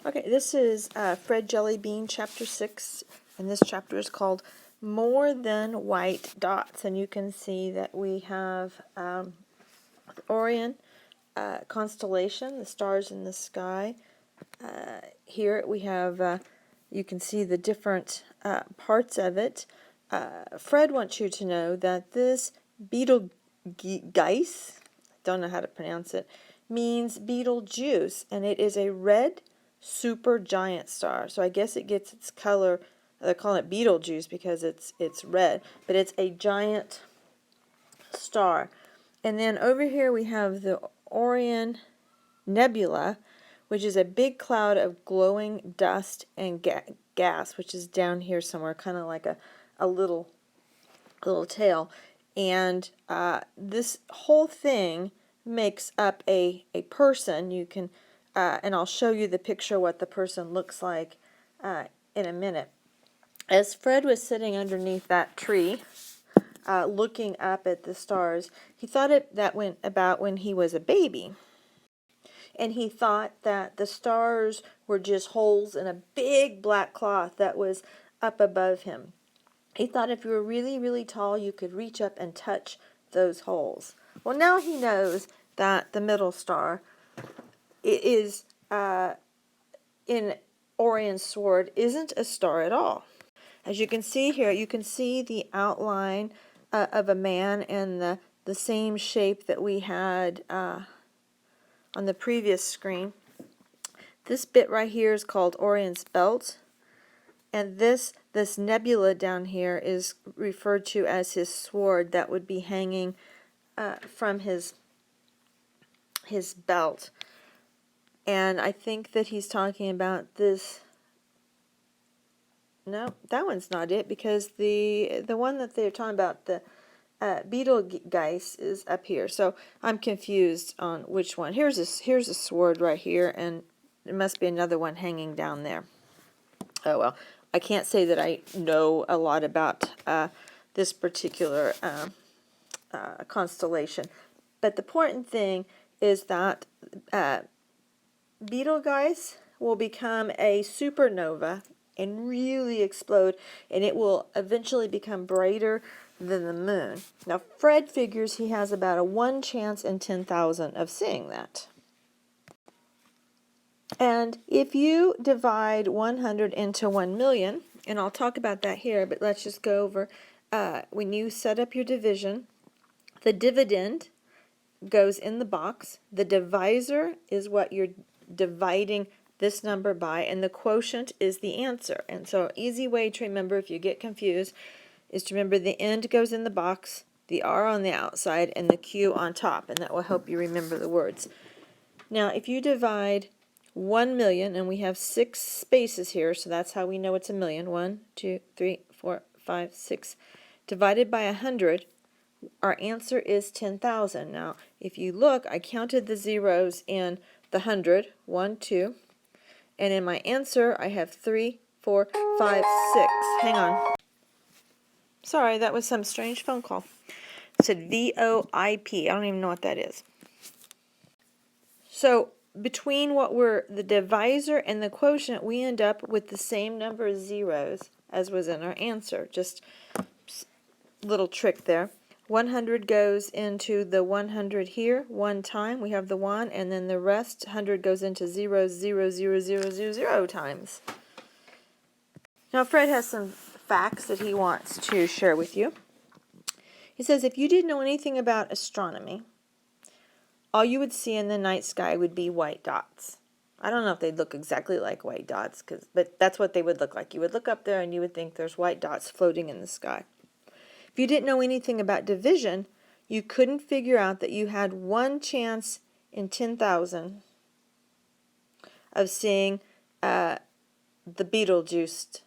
Okay, this is Fred Jellybean, Chapter 6, and this chapter is called More Than White Dots. And you can see that we have Orion, constellation, the stars in the sky. Here we have, you can see the different parts of it. Fred wants you to know that this Betelgeuse, don't know how to pronounce it, means Betelgeuse, and it is a red supergiant star. So I guess it gets its color. They're calling it Betelgeuse because it's red, but it's a giant star. And then over here we have the Orion Nebula, which is a big cloud of glowing dust and gas, which is down here somewhere, kind of like a little tail. And this whole thing makes up a person. You can, and I'll show you the picture what the person looks like in a minute. As Fred was sitting underneath that tree, looking up at the stars, he thought about when he was a baby. And he thought that the stars were just holes in a big black cloth that was up above him. He thought if you were really, really tall, you could reach up and touch those holes. Well, now he knows that the middle star is in Orion's sword isn't a star at all. As you can see here, you can see the outline of a man and the same shape that we had on the previous screen. This bit right here is called Orion's belt, and this nebula down here is referred to as his sword that would be hanging from his belt. And I think that he's talking about this. No, that one's not it, because the one that they're talking about, the Betelgeuse, is up here. So I'm confused on which one. Here's a sword right here, and there must be another one hanging down there. Oh well, I can't say that I know a lot about this particular constellation, but the important thing is that Betelgeuse will become a supernova and really explode, and it will eventually become brighter than the moon. Now, Fred figures he has about a 1 chance in 10,000 of seeing that. And if you divide 100 into 1 million, and I'll talk about that here, but let's just go over, when you set up your division, the dividend goes in the box. The divisor is what you're dividing this number by, and the quotient is the answer. And so an easy way to remember if you get confused is to remember the end goes in the box, the R on the outside, and the Q on top, and that will help you remember the words. Now, if you divide 1 million, and we have 6 spaces here, so that's how we know it's a million. 1, 2, 3, 4, 5, 6. Divided by 100, our answer is 10,000. Now, if you look, I counted the zeros in the 100. 1, 2. And in my answer, I have 3, 4, 5, 6. Hang on. Sorry, that was some strange phone call. It said VOIP. I don't even know what that is. So between what were the divisor and the quotient, we end up with the same number of zeros as was in our answer. Just little trick there. 100 goes into the 100 here 1 time. We have the 1, and then the rest 100 goes into 0, 0, 0, 0, 0, 0 times. Now Fred has some facts that he wants to share with you. He says, if you didn't know anything about astronomy, all you would see in the night sky would be white dots. I don't know if they'd look exactly like white dots, but that's what they would look like. You would look up there and you would think there's white dots floating in the sky. If you didn't know anything about division, you couldn't figure out that you had 1 chance in 10,000 of seeing the Betelgeuse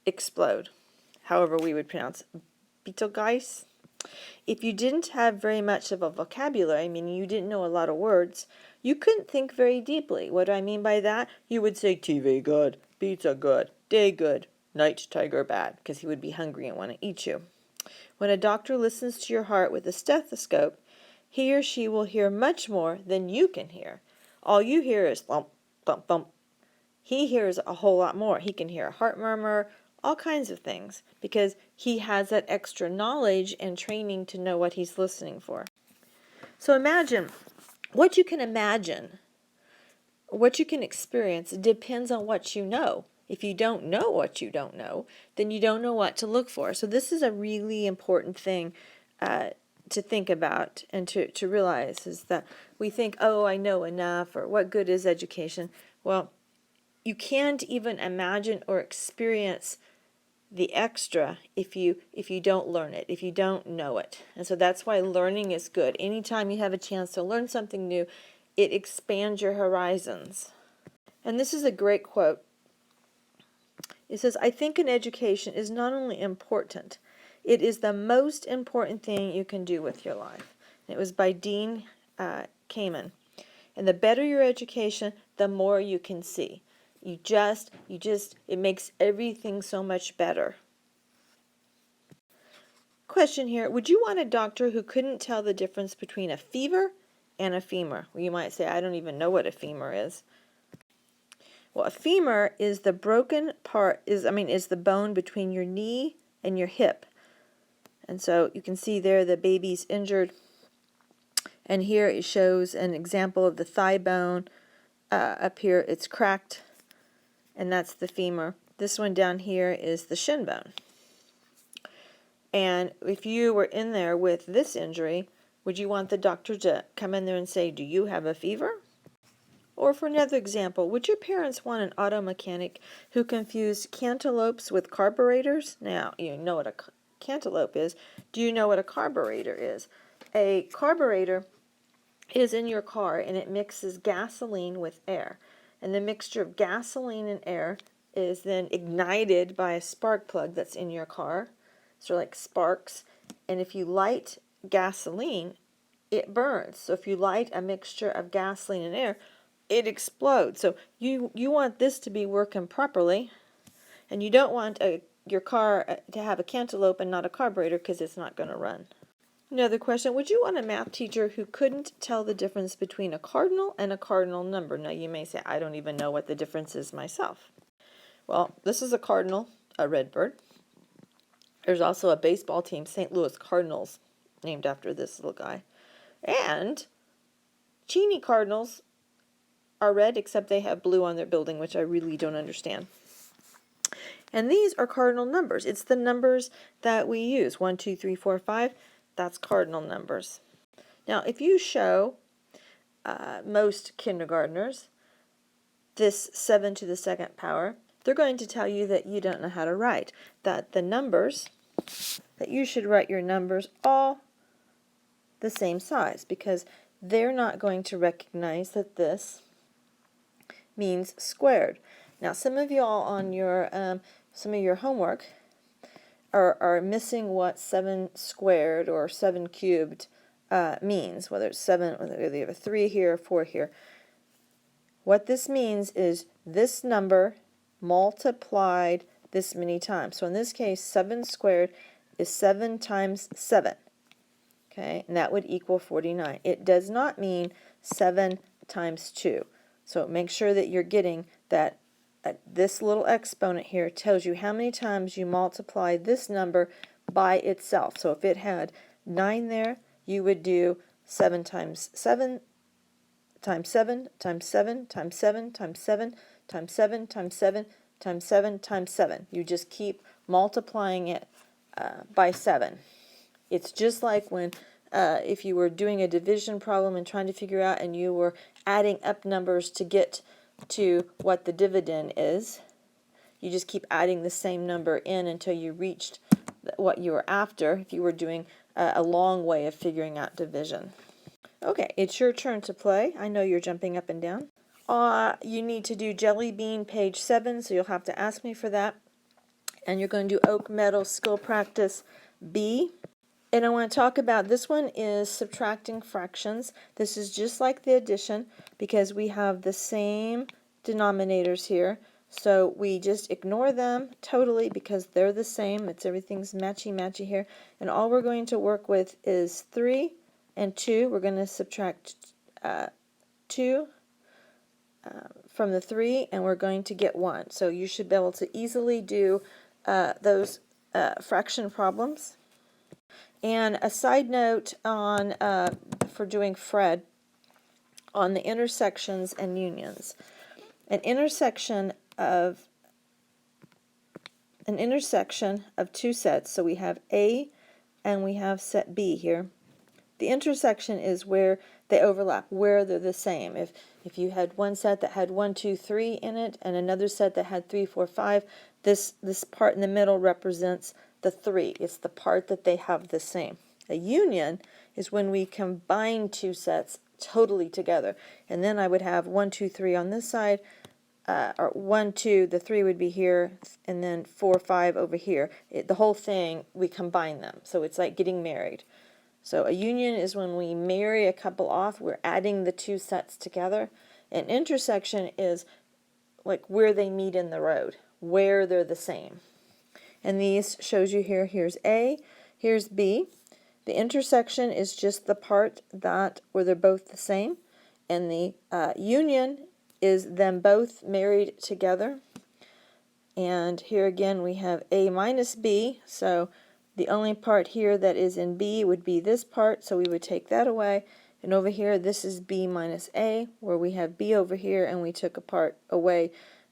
explode. However we would pronounce Betelgeuse. If you didn't have very much of a vocabulary, I mean you didn't know a lot of words, you couldn't think very deeply. What do I mean by that? You would say TV good, pizza good, day good, night tiger bad, because he would be hungry and want to eat you. When a doctor listens to your heart with a stethoscope, he or she will hear much more than you can hear. All you hear is thump, thump, thump. he hears a whole lot more. He can hear a heart murmur, all kinds of things, because he has that extra knowledge and training to know what he's listening for. So imagine, what you can imagine, what you can experience depends on what you know. If you don't know what you don't know, then you don't know what to look for. So this is a really important thing to think about and to realize, is that we think, oh, I know enough, or what good is education? Well, you can't even imagine or experience the extra if you don't learn it, if you don't know it. And so that's why learning is good. Anytime you have a chance to learn something new, it expands your horizons. And this is a great quote. It says, I think an education is not only important, it is the most important thing you can do with your life. And it was by Dean Kamen. And the better your education, the more you can see. It makes everything so much better. Question here, would you want a doctor who couldn't tell the difference between a fever and a femur? Well, you might say, I don't even know what a femur is. Well, a femur is the broken part, is the bone between your knee and your hip. And so you can see there the baby's injured. And here it shows an example of the thigh bone. Up here it's cracked, and that's the femur. This one down here is the shin bone. And if you were in there with this injury, would you want the doctor to come in there and say, do you have a fever? Or for another example, would your parents want an auto mechanic who confused cantaloupes with carburetors? Now, you know what a cantaloupe is. Do you know what a carburetor is? A carburetor is in your car, and it mixes gasoline with air. And the mixture of gasoline and air is then ignited by a spark plug that's in your car. So like sparks. And if you light gasoline, it burns. So if you light a mixture of gasoline and air, it explodes. So you want this to be working properly, and you don't want your car to have a cantaloupe and not a carburetor, because it's not going to run. Another question, would you want a math teacher who couldn't tell the difference between a cardinal and a cardinal number? Now you may say, I don't even know what the difference is myself. Well, this is a cardinal, a red bird. There's also a baseball team, St. Louis Cardinals, named after this little guy. And Cheney Cardinals are red, except they have blue on their building, which I really don't understand. And these are cardinal numbers. It's the numbers that we use. 1, 2, 3, 4, 5. That's cardinal numbers. Now, if you show most kindergartners this 7 to the 2nd power, they're going to tell you that you don't know how to write. That the numbers, that you should write your numbers all the same size, because they're not going to recognize that this means squared. Now, some of y'all on your some of your homework are missing what 7 squared or 7 cubed means, whether it's 7, whether you have a 3 here or 4 here. What this means is this number multiplied this many times. So in this case, 7 squared is 7 times 7. Okay, and that would equal 49. It does not mean 7 times 2. So make sure that you're getting that this little exponent here tells you how many times you multiply this number by itself. So if it had 9 there, you would do 7 times 7 times 7 times 7 times 7 times 7 times 7 times 7 times 7 times 7. You just keep multiplying it by 7. It's just like when if you were doing a division problem and trying to figure out, and you were adding up numbers to get to what the dividend is. You just keep adding the same number in until you reached what you were after, if you were doing a long way of figuring out division. Okay, it's your turn to play. I know you're jumping up and down. You need to do Jelly Bean page 7, so you'll have to ask me for that. And you're going to do Oak Meadow Skill Practice B. And I want to talk about, this one is subtracting fractions. This is just like the addition, because we have the same denominators here. So we just ignore them totally because they're the same. Everything's matchy-matchy here. And all we're going to work with is 3 and 2. We're going to subtract 2 from the 3, and we're going to get 1. So you should be able to easily do those fraction problems. And a side note on for doing Fred on the intersections and unions. An intersection of two sets, so we have A and we have set B here. The intersection is where they overlap, where they're the same. If you had one set that had 1, 2, 3 in it, and another set that had 3, 4, 5, this part in the middle represents the 3. It's the part that they have the same. A union is when we combine two sets totally together. And then I would have 1, 2, 3 on this side, or 1, 2, the 3 would be here, and then 4, 5 over here. The whole thing, we combine them. So it's like getting married. So a union is when we marry a couple off, we're adding the two sets together. An intersection is like where they meet in the road, where they're the same. And these shows you here, here's A, here's B. The intersection is just the part that where they're both the same. And the union is them both married together. And here again we have A minus B, so the only part here that is in B would be this part, so we would take that away. And over here, this is B minus A, where we have B over here, and we took a part away,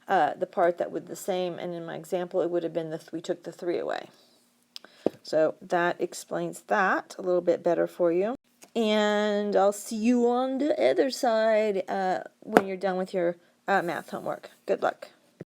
the part that would the same. And in my example, it would have been we took the 3 away. So that explains that a little bit better for you. And I'll see you on the other side when you're done with your math homework. Good luck.